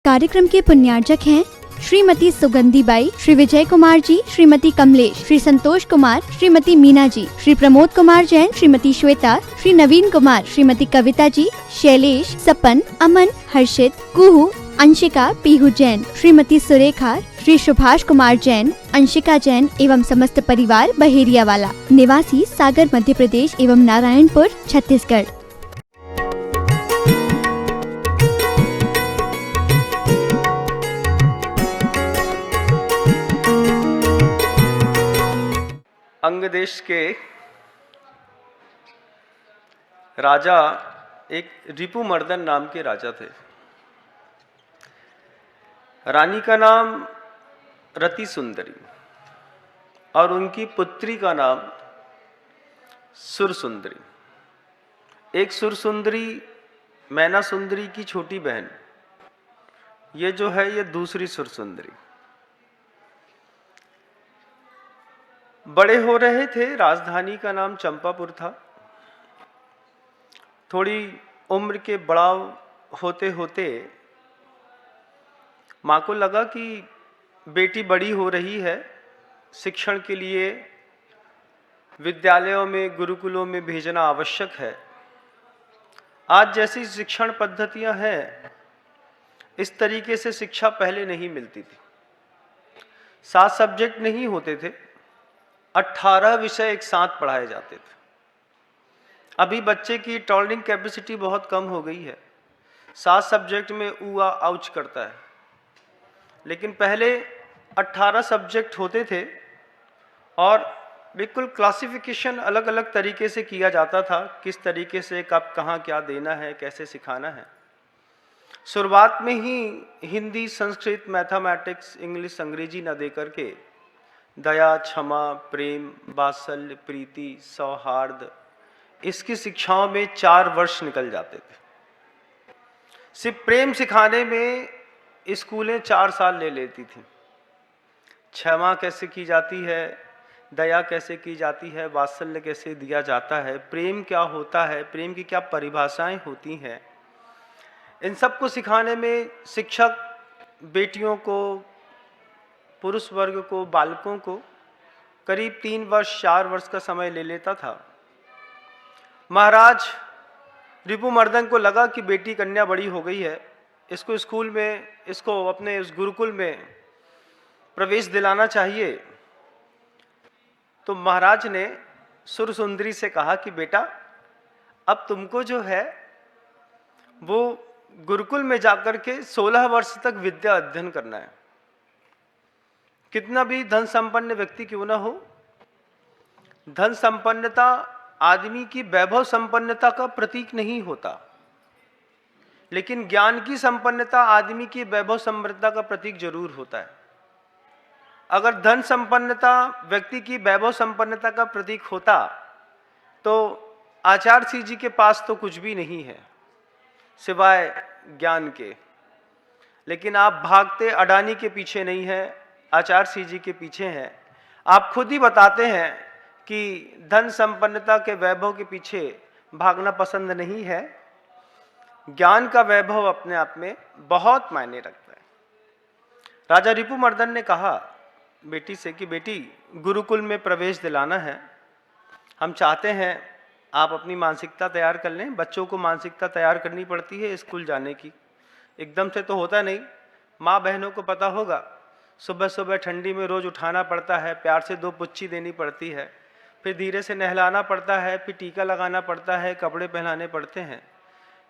कार्यक्रम के पुण्यार्चक हैं श्रीमती सुगंधी बाई, श्री विजय कुमार जी, श्रीमती कमलेश, श्री संतोष कुमार, श्रीमती मीना जी, श्री प्रमोद कुमार जैन, श्रीमती श्वेता, श्री नवीन कुमार, श्रीमती कविता जी, शैलेश, सपन, अमन, हर्षित, कुहू, अंशिका, पीहू जैन, श्रीमती सुरेखा, श्री सुभाष कुमार जैन, अंशिका जैन एवं समस्त परिवार बहेरिया वाला, निवासी सागर मध्य प्रदेश एवं नारायणपुर छत्तीसगढ़। अंग देश के राजा एक रिपुमर्दन नाम के राजा थे। रानी का नाम रति सुंदरी और उनकी पुत्री का नाम सुरसुंदरी। एक सुरसुंदरी मैना सुंदरी की छोटी बहन, ये जो है ये दूसरी सुरसुंदरी। बड़े हो रहे थे, राजधानी का नाम चंपापुर था। थोड़ी उम्र के बड़ा होते होते माँ को लगा कि बेटी बड़ी हो रही है, शिक्षण के लिए विद्यालयों में, गुरुकुलों में भेजना आवश्यक है। आज जैसी शिक्षण पद्धतियां हैं, इस तरीके से शिक्षा पहले नहीं मिलती थी। 7 सब्जेक्ट नहीं होते थे, 18 विषय एक साथ पढ़ाए जाते थे। अभी बच्चे की टॉलरिंग कैपेसिटी बहुत कम हो गई है, 7 सब्जेक्ट में ऊ आ आउच करता है। लेकिन पहले 18 सब्जेक्ट होते थे और बिल्कुल क्लासिफिकेशन अलग अलग तरीके से किया जाता था, किस तरीके से कब कहाँ क्या देना है, कैसे सिखाना है। शुरुआत में ही हिंदी, संस्कृत, मैथमेटिक्स, इंग्लिश, अंग्रेजी न दे करके दया, क्षमा, प्रेम, वात्सल्य, प्रीति, सौहार्द, इसकी शिक्षाओं में 4 वर्ष निकल जाते थे। सिर्फ प्रेम सिखाने में स्कूलें 4 साल ले लेती थी। क्षमा कैसे की जाती है, दया कैसे की जाती है, वात्सल्य कैसे दिया जाता है, प्रेम क्या होता है, प्रेम की क्या परिभाषाएं होती हैं, इन सब को सिखाने में शिक्षक बेटियों को, पुरुष वर्ग को, बालकों को करीब 3 वर्ष 4 वर्ष का समय ले लेता था। महाराज रिपुमर्दन को लगा कि बेटी कन्या बड़ी हो गई है, इसको स्कूल में, इसको अपने उस गुरुकुल में प्रवेश दिलाना चाहिए। तो महाराज ने सुरसुंदरी से कहा कि बेटा, अब तुमको जो है वो गुरुकुल में जाकर के 16 वर्ष तक विद्या अध्ययन करना है। कितना भी धन संपन्न व्यक्ति क्यों ना हो, धन संपन्नता आदमी की वैभव संपन्नता का प्रतीक नहीं होता, लेकिन ज्ञान की संपन्नता आदमी की वैभव संपन्नता का प्रतीक जरूर होता है। अगर धन संपन्नता व्यक्ति की वैभव संपन्नता का प्रतीक होता तो आचार्य सिंह जी के पास तो कुछ भी नहीं है सिवाय ज्ञान के। लेकिन आप भागते अडानी के पीछे नहीं है, आचार्य सिंह जी के पीछे हैं। आप खुद ही बताते हैं कि धन संपन्नता के वैभव के पीछे भागना पसंद नहीं है, ज्ञान का वैभव अपने आप में बहुत मायने रखता है। राजा रिपुमर्दन ने कहा बेटी से कि बेटी, गुरुकुल में प्रवेश दिलाना है, हम चाहते हैं आप अपनी मानसिकता तैयार कर लें। बच्चों को मानसिकता तैयार करनी पड़ती है स्कूल जाने की, एकदम से तो होता नहीं। माँ बहनों को पता होगा, सुबह सुबह ठंडी में रोज उठाना पड़ता है, प्यार से 2 पुच्ची देनी पड़ती है, फिर धीरे से नहलाना पड़ता है, फिर टीका लगाना पड़ता है, कपड़े पहनाने पड़ते हैं।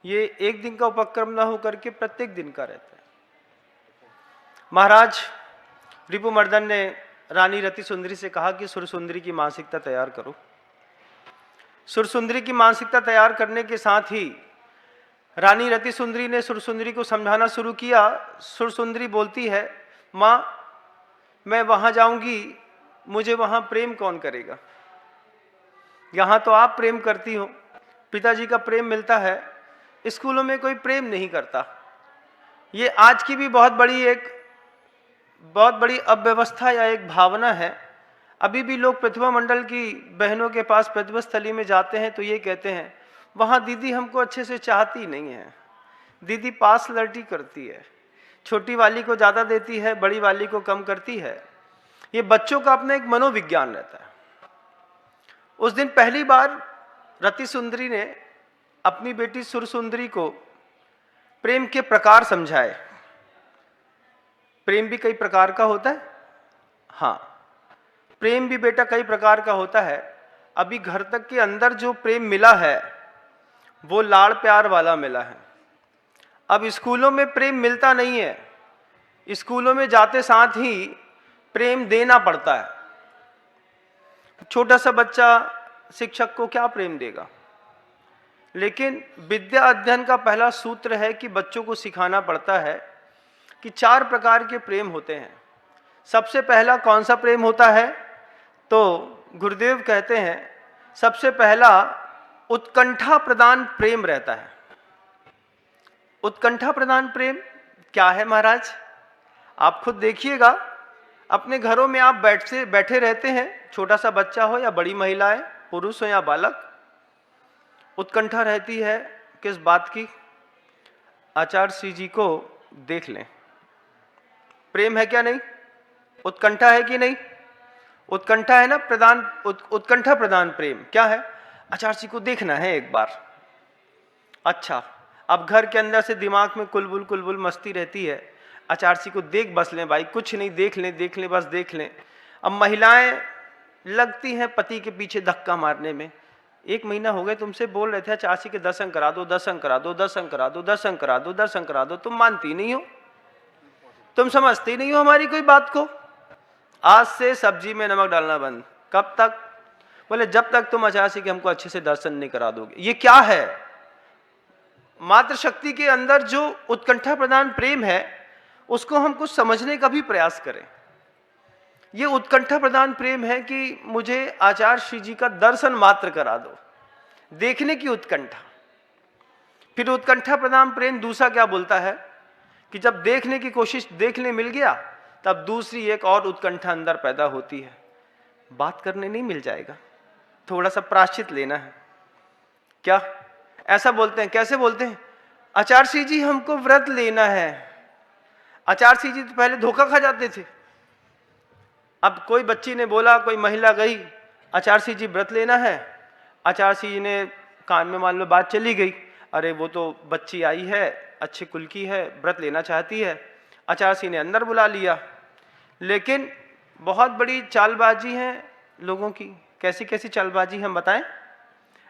ये एक दिन का उपक्रम ना होकर के प्रत्येक दिन का रहता है। महाराज रिपुमर्दन ने रानी रति सुंदरी से कहा कि सुरसुंदरी की मानसिकता तैयार करो। सुरसुंदरी की मानसिकता तैयार करने के साथ ही रानी रति सुंदरी ने सुरसुंदरी को समझाना शुरू किया। सुरसुंदरी बोलती है, माँ मैं वहां जाऊंगी, मुझे वहां प्रेम कौन करेगा? यहां तो आप प्रेम करती हो, पिताजी का प्रेम मिलता है, स्कूलों में कोई प्रेम नहीं करता। ये आज की भी बहुत बड़ी अव्यवस्था या एक भावना है। अभी भी लोग प्रतिभा मंडल की बहनों के पास प्रतिभा स्थली में जाते हैं तो ये कहते हैं, वहां दीदी हमको अच्छे से चाहती नहीं है, दीदी पास लड़ती करती है, छोटी वाली को ज़्यादा देती है, बड़ी वाली को कम करती है। ये बच्चों का अपना एक मनोविज्ञान रहता है। उस दिन पहली बार रति सुंदरी ने अपनी बेटी सुरसुंदरी को प्रेम के प्रकार समझाए। प्रेम भी कई प्रकार का होता है। हाँ, प्रेम भी बेटा कई प्रकार का होता है। अभी घर तक के अंदर जो प्रेम मिला है वो लाड़ प्यार वाला मिला है। अब स्कूलों में प्रेम मिलता नहीं है। स्कूलों में जाते साथ ही प्रेम देना पड़ता है। छोटा सा बच्चा शिक्षक को क्या प्रेम देगा? लेकिन विद्या अध्ययन का पहला सूत्र है कि बच्चों को सिखाना पड़ता है कि 4 प्रकार के प्रेम होते हैं। सबसे पहला कौन सा प्रेम होता है? तो गुरुदेव कहते हैं सबसे पहला उत्कंठा प्रदान प्रेम रहता है। उत्कंठा प्रदान प्रेम क्या है महाराज? आप खुद देखिएगा, अपने घरों में आप बैठे रहते हैं, छोटा सा बच्चा हो या बड़ी महिलाएं, पुरुष हो या बालक, उत्कंठा रहती है किस बात की? आचार्य श्री जी को देख लें। प्रेम है क्या नहीं? उत्कंठा है कि नहीं? उत्कंठा है ना प्रदान, उत्कंठा प्रदान प्रेम क्या है? आचार्य जी को देखना है एक बार। अच्छा, अब घर के अंदर से दिमाग में कुलबुल कुलबुल मस्ती रहती है, आचार्य जी को देख बस लें भाई, कुछ नहीं, देख लें बस देख लें। अब महिलाएं लगती हैं पति के पीछे धक्का मारने में। 1 महीना हो गए तुमसे बोल रहे थे आचार्य जी के दर्शन करा दो, दर्शन करा दो, दर्शन करा दो, दर्शन करा दो, दर्शन करा दो, तुम मानती नहीं हो, तुम समझती नहीं हो हमारी कोई बात को। आज से सब्जी में नमक डालना बंद। कब तक? बोले जब तक तुम आचार्य जी के हमको अच्छे से दर्शन नहीं करा दोगे। ये क्या है? मातृशक्ति के अंदर जो उत्कंठा प्रदान प्रेम है उसको हम कुछ समझने का भी प्रयास करें। ये उत्कंठा प्रदान प्रेम है कि मुझे आचार्य श्री जी का दर्शन मात्र करा दो, देखने की उत्कंठा। फिर उत्कंठा प्रदान प्रेम दूसरा क्या बोलता है कि जब देखने की कोशिश, देखने मिल गया, तब दूसरी एक और उत्कंठा अंदर पैदा होती है, बात करने नहीं मिल जाएगा, थोड़ा सा प्रायश्चित लेना है। क्या ऐसा बोलते हैं? कैसे बोलते हैं? आचार्य श्री जी हमको व्रत लेना है। आचार्य श्री जी तो पहले धोखा खा जाते थे। अब कोई बच्ची ने बोला, कोई महिला गई, आचार्य श्री जी व्रत लेना है। आचार्य श्री जी ने कान में मान लो बात चली गई, अरे वो तो बच्ची आई है, अच्छे कुल की है, व्रत लेना चाहती है। आचार्य श्री ने अंदर बुला लिया। लेकिन बहुत बड़ी चालबाजी है लोगों की। कैसी कैसी चालबाजी हम बताएं?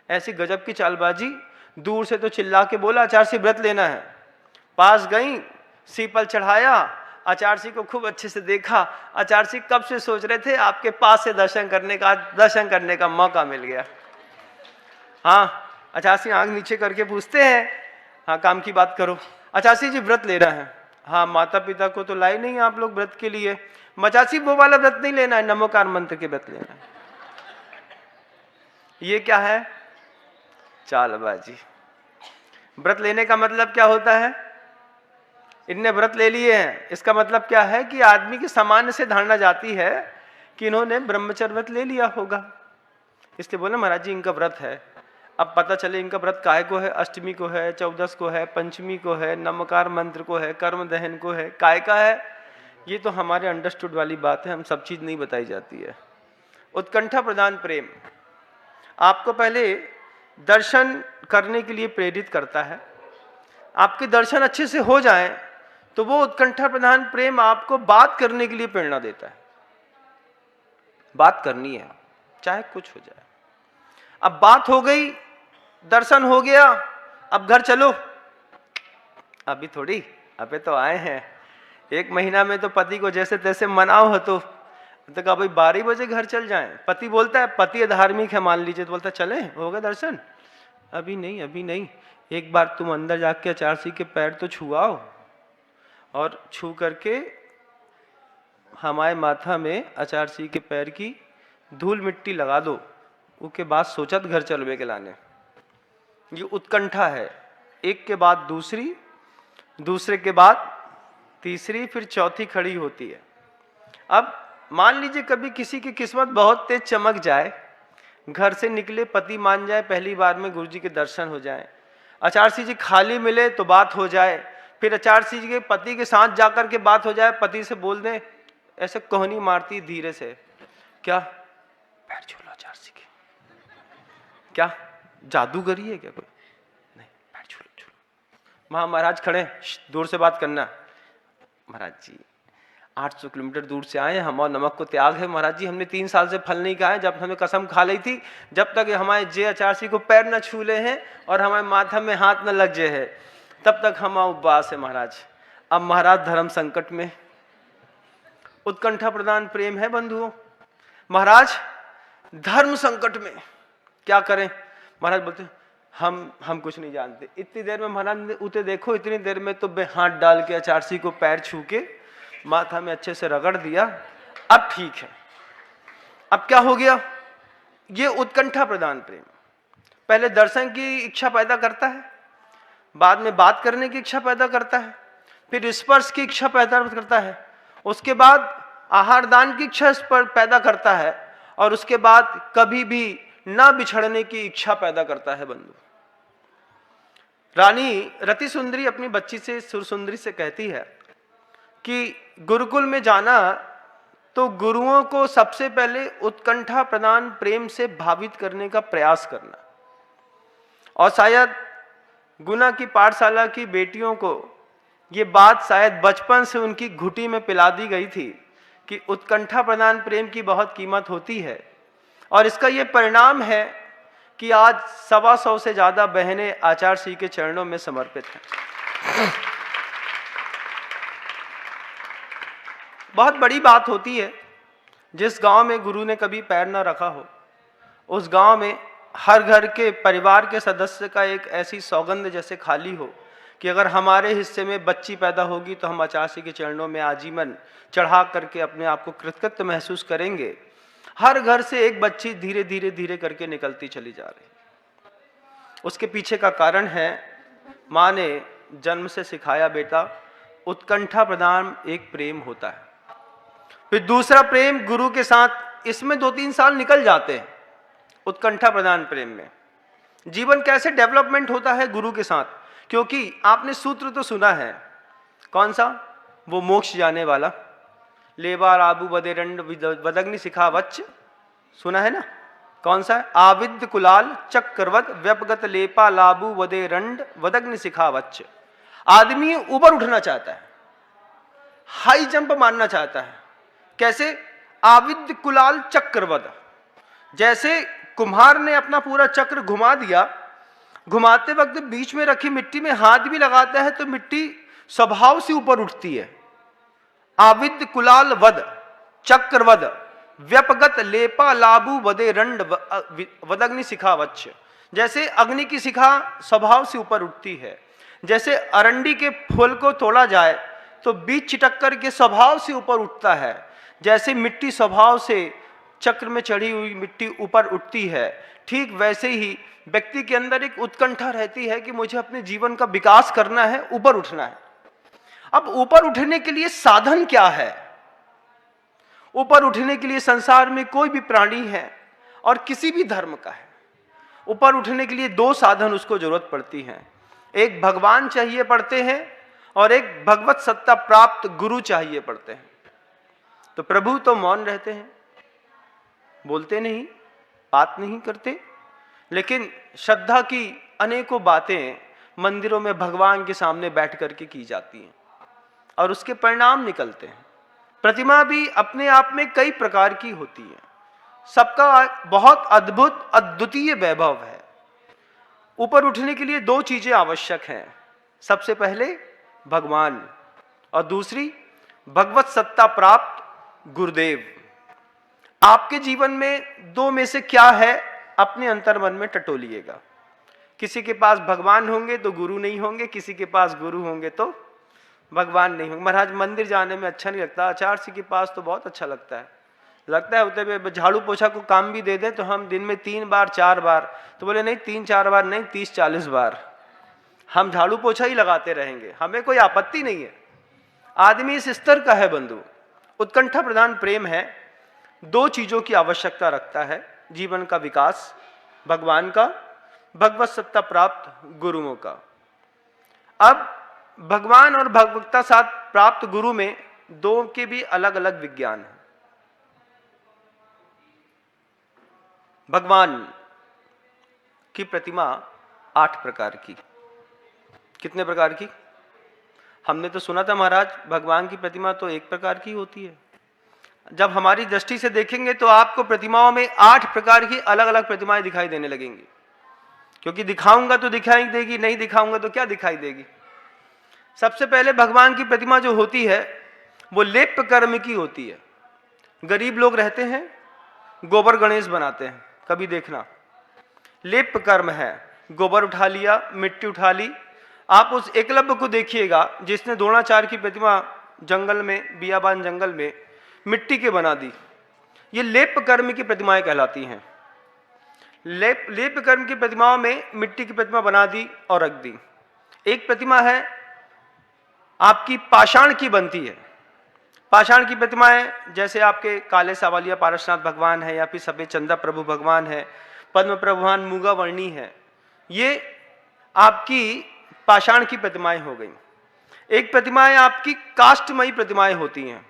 ऐसी गजब की चालबाजी, दूर से तो चिल्ला के बोला आचार्य श्री व्रत लेना है, पास गई, सीपल चढ़ाया, आचार्य जी को खूब अच्छे से देखा। आचार्य जी कब से सोच रहे थे आपके पास से दर्शन करने का मौका मिल गया। हाँ, आचार्य जी आंख नीचे करके पूछते हैं, हाँ काम की बात करो। आचार्य जी व्रत लेना है। हाँ, माता पिता को तो लाए नहीं आप लोग व्रत के लिए। आचार्य जी वो वाला व्रत नहीं लेना है, नमोकार मंत्र के व्रत लेना है। ये क्या है? चालबाजी। व्रत लेने का मतलब क्या होता है? इनने व्रत ले लिए हैं, इसका मतलब क्या है कि आदमी की सामान्य से धारणा जाती है कि इन्होंने ब्रह्मचर्य व्रत ले लिया होगा, इसलिए बोले महाराज जी इनका व्रत है। अब पता चले इनका व्रत काय को है, अष्टमी को है, 14 को है, पंचमी को है, नमकार मंत्र को है, कर्म दहन को है, काय का है, ये तो हमारे अंडरस्टूड वाली बात है, हम सब चीज नहीं बताई जाती है। उत्कंठा प्रदान प्रेम आपको पहले दर्शन करने के लिए प्रेरित करता है। आपके दर्शन अच्छे से हो जाएं तो वो उत्कंठा प्रधान प्रेम आपको बात करने के लिए प्रेरणा देता है। बात करनी है, चाहे कुछ हो जाए। अब बात हो गई, दर्शन हो गया, अब घर चलो। अभी थोड़ी, अबे तो आए हैं, 1 महीना में तो पति को जैसे तैसे मनाओ हो तो कहा भाई 12 बजे घर चल जाएं। पति बोलता है, पति धार्मिक है मान लीजिए, तो बोलता है चले, हो गया दर्शन? अभी नहीं, अभी नहीं, एक बार तुम अंदर जाके आचार्य जी के पैर तो छुआओ, और छू करके हमारे माथा में आचार्य जी के पैर की धूल मिट्टी लगा दो, उसके बाद सोचत घर चलवे के लाने। ये उत्कंठा है, एक के बाद दूसरी, दूसरे के बाद तीसरी, फिर चौथी खड़ी होती है। अब मान लीजिए कभी किसी की किस्मत बहुत तेज चमक जाए, घर से निकले पति मान जाए, पहली बार में गुरुजी के दर्शन हो जाए, आचार्य जी खाली मिले तो बात हो जाए, फिर आचार्य जी के पति के साथ जाकर के बात हो जाए, पति से बोल दें, ऐसे कोहनी मारती धीरे से, क्या पैर छू लो आचार्य जी के, क्या जादूगरी है क्या कोई, नहीं पैर छू लो, छू लो। महाराज खड़े, दूर से बात करना। महाराज जी 800 किलोमीटर दूर से आए, हम और नमक को त्याग है महाराज जी, हमने 3 साल से फल नहीं खाए, जब हमें कसम खा ली थी जब तक हमारे जय आचार्य को पैर न छू ले हैं और हमारे माथा में हाथ न लग जाए है तब तक हम उपवास है महाराज। अब महाराज धर्म संकट में, उत्कंठा प्रदान प्रेम है बंधुओं, महाराज धर्म संकट में क्या करें। महाराज बोलते हम कुछ नहीं जानते। इतनी देर में महाराज उते देखो, इतनी देर में तो हाथ डाल के आचार्य को पैर छू के माथा में अच्छे से रगड़ दिया, अब ठीक है। अब क्या हो गया, ये उत्कंठा प्रदान प्रेम पहले दर्शन की इच्छा पैदा करता है, बाद में बात करने की इच्छा पैदा करता है, फिर स्पर्श की इच्छा पैदा करता है, उसके बाद आहार दान की इच्छा पैदा करता है, और उसके बाद कभी भी ना बिछड़ने की इच्छा पैदा करता है बंधु। रानी रति सुंदरी अपनी बच्ची से, सुरसुंदरी से कहती है कि गुरुकुल में जाना तो गुरुओं को सबसे पहले उत्कंठा प्रदान प्रेम से भावित करने का प्रयास करना। और शायद गुना की पाठशाला की बेटियों को ये बात शायद बचपन से उनकी घुटी में पिला दी गई थी कि उत्कंठा प्रदान प्रेम की बहुत कीमत होती है, और इसका ये परिणाम है कि आज 125 से ज्यादा बहनें आचार्य श्री के चरणों में समर्पित हैं। बहुत बड़ी बात होती है, जिस गांव में गुरु ने कभी पैर न रखा हो, उस गांव में हर घर के परिवार के सदस्य का एक ऐसी सौगंध जैसे खाली हो कि अगर हमारे हिस्से में बच्ची पैदा होगी तो हम आचार्य के चरणों में आजीवन चढ़ा करके अपने आप को कृतकृत्य महसूस करेंगे। हर घर से एक बच्ची धीरे धीरे धीरे करके निकलती चली जा रही। उसके पीछे का कारण है, माँ ने जन्म से सिखाया, बेटा उत्कंठा प्रदान एक प्रेम होता है। फिर दूसरा प्रेम गुरु के साथ, इसमें 2-3 साल निकल जाते हैं उत्कंठा प्रदान प्रेम में। जीवन कैसे डेवलपमेंट होता है गुरु के साथ, क्योंकि आपने सूत्र तो सुना है, कौन सा, वो मोक्ष जाने वाला, लेबा आबू वदेरंड वदग्नि शिखावच्च, सुना है ना, कौन सा है, आविद्य कुलाल चक्रवत व्यपगत लेपा लाबू वदेरंड वदग्नि शिखावच्च। आदमी ऊपर उठना चाहता है, हाई जंप मारना चाहता है। कैसे, आविद्य कुलाल चक्रवत, जैसे कुम्हार ने अपना पूरा चक्र घुमा दिया, घुमाते वक्त बीच में रखी मिट्टी में हाथ भी लगाता है तो मिट्टी स्वभाव से ऊपर उठती है। आविद्य कुलाल वद चक्रवद व्यपगत लेपा लाबू वदे रंड वदग्नि शिखावच्च, जैसे अग्नि की शिखा स्वभाव से ऊपर उठती है। जैसे अरंडी के फूल को तोड़ा जाए तो बीज छिटक कर के स्वभाव से ऊपर उठता है, जैसे मिट्टी स्वभाव से चक्र में चढ़ी हुई मिट्टी ऊपर उठती है, ठीक वैसे ही व्यक्ति के अंदर एक उत्कंठा रहती है कि मुझे अपने जीवन का विकास करना है, ऊपर उठना है। अब ऊपर उठने के लिए साधन क्या है? ऊपर उठने के लिए संसार में कोई भी प्राणी है और किसी भी धर्म का है, ऊपर उठने के लिए 2 साधन उसको जरूरत पड़ती है। एक भगवान चाहिए पड़ते हैं और एक भगवत सत्ता प्राप्त गुरु चाहिए पड़ते हैं। तो प्रभु तो मौन रहते हैं, बोलते नहीं, बात नहीं करते, लेकिन श्रद्धा की अनेकों बातें मंदिरों में भगवान के सामने बैठ करके की जाती हैं और उसके परिणाम निकलते हैं। प्रतिमा भी अपने आप में कई प्रकार की होती है, सबका बहुत अद्भुत अद्वितीय वैभव है। ऊपर उठने के लिए 2 चीजें आवश्यक हैं, सबसे पहले भगवान और दूसरी भगवत सत्ता प्राप्त गुरुदेव। आपके जीवन में 2 में से क्या है, अपने अंतर्मन में टटोलिएगा। किसी के पास भगवान होंगे तो गुरु नहीं होंगे, किसी के पास गुरु होंगे तो भगवान नहीं होंगे। महाराज मंदिर जाने में अच्छा नहीं लगता, आचार्य जी के पास तो बहुत अच्छा लगता है होते हुए झाड़ू पोछा को काम भी दे दें तो हम दिन में 3 बार 4 बार, तो बोले नहीं 3-4 बार नहीं, 30-40 बार हम झाड़ू पोछा ही लगाते रहेंगे, हमें कोई आपत्ति नहीं है। आदमी इस स्तर का है बंधु। उत्कंठा प्रदान प्रेम है, 2 चीजों की आवश्यकता रखता है, जीवन का विकास भगवान का, भगवत सत्ता प्राप्त गुरुओं का। अब भगवान और भगवत्ता साथ प्राप्त गुरु में दो के भी अलग अलग विज्ञान है। भगवान की प्रतिमा 8 प्रकार की। कितने प्रकार की? हमने तो सुना था महाराज, भगवान की प्रतिमा तो 1 प्रकार की होती है। जब हमारी दृष्टि से देखेंगे तो आपको प्रतिमाओं में 8 प्रकार की अलग अलग प्रतिमाएं दिखाई देने लगेंगी, क्योंकि दिखाऊंगा तो दिखाई देगी, नहीं दिखाऊंगा तो क्या दिखाई देगी। सबसे पहले भगवान की प्रतिमा जो होती है वो लेप कर्म की होती है। गरीब लोग रहते हैं, गोबर गणेश बनाते हैं, कभी देखना, लेप कर्म है, गोबर उठा लिया, मिट्टी उठा ली। आप उस एकलव्य को देखिएगा जिसने द्रोणाचार्य की प्रतिमा जंगल में, बियाबान जंगल में मिट्टी के बना दी। ये लेप कर्म की प्रतिमाएं कहलाती हैं। लेप कर्म की प्रतिमाओं में मिट्टी की प्रतिमा बना दी और रख दी। एक प्रतिमा है आपकी पाषाण की बनती है। पाषाण की प्रतिमाएं जैसे आपके काले सावलिया पारसनाथ भगवान है, या फिर सफेद चंदा प्रभु भगवान है, पद्म प्रभुवान मूगा वर्णी है, ये आपकी पाषाण की प्रतिमाएं हो गई। एक प्रतिमाएं आपकी काष्ठमयी प्रतिमाएं होती हैं।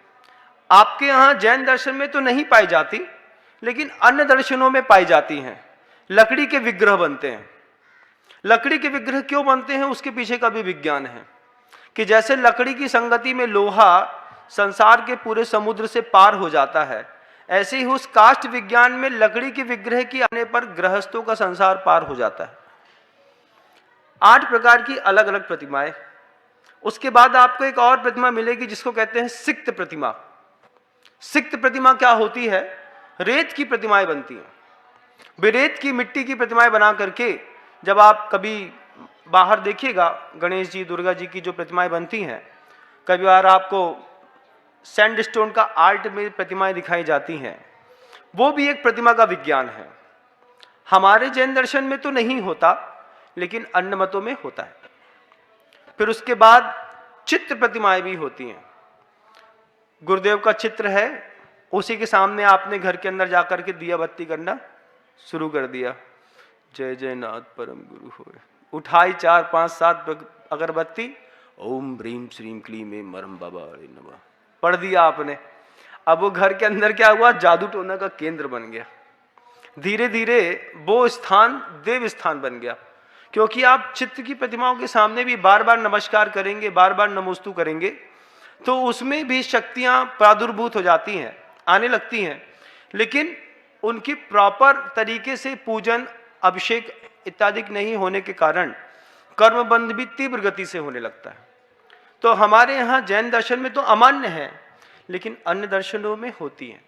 आपके यहाँ जैन दर्शन में तो नहीं पाई जाती, लेकिन अन्य दर्शनों में पाई जाती हैं। लकड़ी के विग्रह बनते हैं। लकड़ी के विग्रह क्यों बनते हैं उसके पीछे का भी विज्ञान है, कि जैसे लकड़ी की संगति में लोहा संसार के पूरे समुद्र से पार हो जाता है, ऐसे ही उस काष्ठ विज्ञान में लकड़ी के विग्रह के आने पर गृहस्थों का संसार पार हो जाता है। 8 प्रकार की अलग अलग प्रतिमाएं। उसके बाद आपको एक और प्रतिमा मिलेगी जिसको कहते हैं सिक्त प्रतिमा। सिक्त प्रतिमा क्या होती है? रेत की प्रतिमाएं बनती हैं। रेत की मिट्टी की प्रतिमाएं बना करके जब आप कभी बाहर देखिएगा, गणेश जी, दुर्गा जी की जो प्रतिमाएं बनती हैं, कभी बार आपको सैंडस्टोन का आर्ट में प्रतिमाएं दिखाई जाती हैं। वो भी एक प्रतिमा का विज्ञान है। हमारे जैन दर्शन में तो नहीं होता, लेकिन अन्य मतों में होता है। फिर उसके बाद चित्र प्रतिमाएं भी होती हैं। गुरुदेव का चित्र है, उसी के सामने आपने घर के अंदर जाकर के दिया बत्ती करना शुरू कर दिया, जय जय नाथ परम गुरु होए, उठाई 4 5 7 अगरबत्ती, ओम ह्रीम श्रीम क्लीम एम मरम बाबा नमः, पढ़ दिया आपने। अब वो घर के अंदर क्या हुआ? जादू टोना का केंद्र बन गया। धीरे धीरे वो स्थान देव स्थान बन गया, क्योंकि आप चित्र की प्रतिमाओं के सामने भी बार बार नमस्कार करेंगे, बार बार नमोस्तु करेंगे, तो उसमें भी शक्तियां प्रादुर्भूत हो जाती हैं, आने लगती हैं। लेकिन उनकी प्रॉपर तरीके से पूजन, अभिषेक इत्यादि नहीं होने के कारण कर्मबंध भी तीव्र गति से होने लगता है। तो हमारे यहाँ जैन दर्शन में तो अमान्य है, लेकिन अन्य दर्शनों में होती है।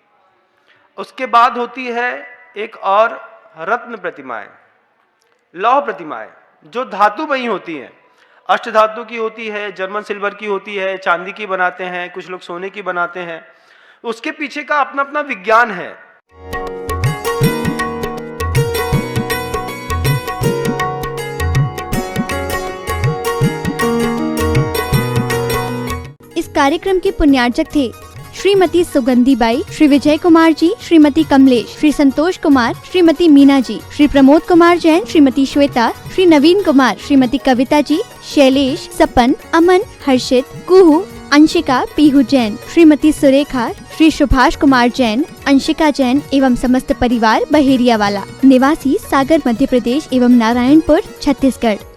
उसके बाद होती है एक और रत्न प्रतिमाएं, लौह प्रतिमाएं, जो धातु बनी होती हैं। अष्ट धातु की होती है, जर्मन सिल्वर की होती है, चांदी की बनाते हैं, कुछ लोग सोने की बनाते हैं। उसके पीछे का अपना अपना विज्ञान है। इस कार्यक्रम के पुण्यार्चक थे श्रीमती सुगंधी बाई, श्री विजय कुमार जी, श्रीमती कमलेश, श्री संतोष कुमार, श्रीमती मीना जी, श्री प्रमोद कुमार जैन, श्रीमती श्वेता, श्री नवीन कुमार, श्रीमती कविता जी, शैलेश, सपन, अमन, हर्षित, कुहू, अंशिका, पीहू जैन, श्रीमती सुरेखा, श्री सुभाष कुमार जैन, अंशिका जैन एवं समस्त परिवार बहेरिया वाला, निवासी सागर मध्य प्रदेश एवं नारायणपुर छत्तीसगढ़।